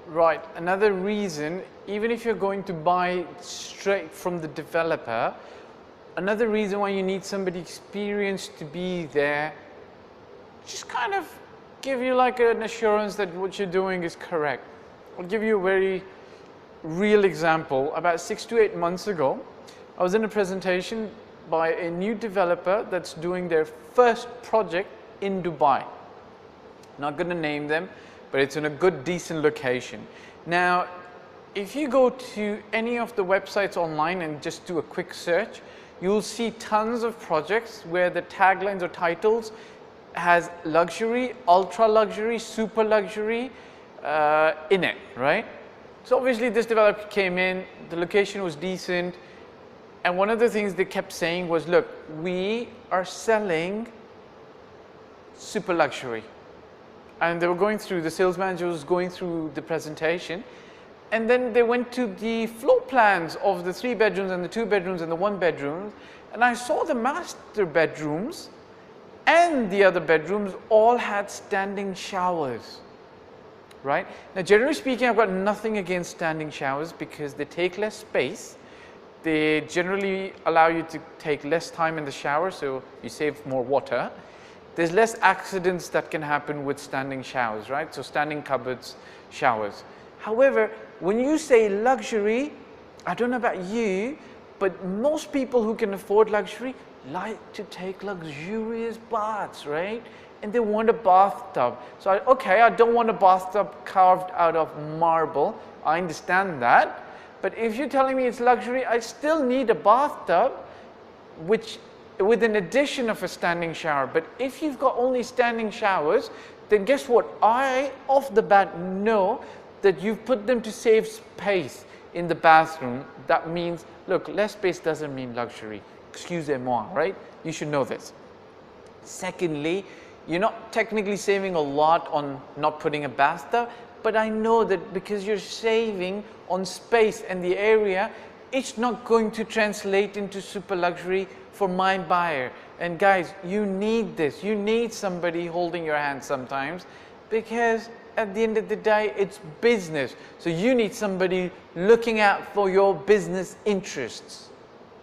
Right. Another reason, even if you're going to buy straight from the developer, another reason why you need somebody experienced to be there, just kind of give you like an assurance that what you're doing is correct. I'll give you a very real example. About 6 to 8 months ago, I was in a presentation by a new developer that's doing their first project in Dubai. Not going to name them, but it's in a good, decent location. Now, if you go to any of the websites online and just do a quick search, you'll see tons of projects where the taglines or titles has luxury, ultra luxury, super luxury in it, right? So obviously this developer came in, the location was decent, and one of the things they kept saying was, look, we are selling super luxury. And they were going through, the sales manager was going through the presentation, and then they went to the floor plans of the 3 bedrooms and the 2 bedrooms and the 1 bedroom, and I saw the master bedrooms and the other bedrooms all had standing showers, right? Now, generally speaking, I've got nothing against standing showers because they take less space. They generally allow you to take less time in the shower, so you save more water. There's less accidents that can happen with standing showers, right? So standing cupboards, showers. However, when you say luxury, I don't know about you, but most people who can afford luxury like to take luxurious baths, right? And they want a bathtub. So, okay, I don't want a bathtub carved out of marble. I understand that. But if you're telling me it's luxury, I still need a bathtub, which with an addition of a standing shower. But if you've got only standing showers, then guess what? I, off the bat, know that you've put them to save space in the bathroom. That means, look, less space doesn't mean luxury. Excusez-moi, right? You should know this. Secondly, you're not technically saving a lot on not putting a bathtub, but I know that because you're saving on space and the area, it's not going to translate into super luxury for my buyer. And guys, you need this. You need somebody holding your hand sometimes, because at the end of the day, it's business. So you need somebody looking out for your business interests.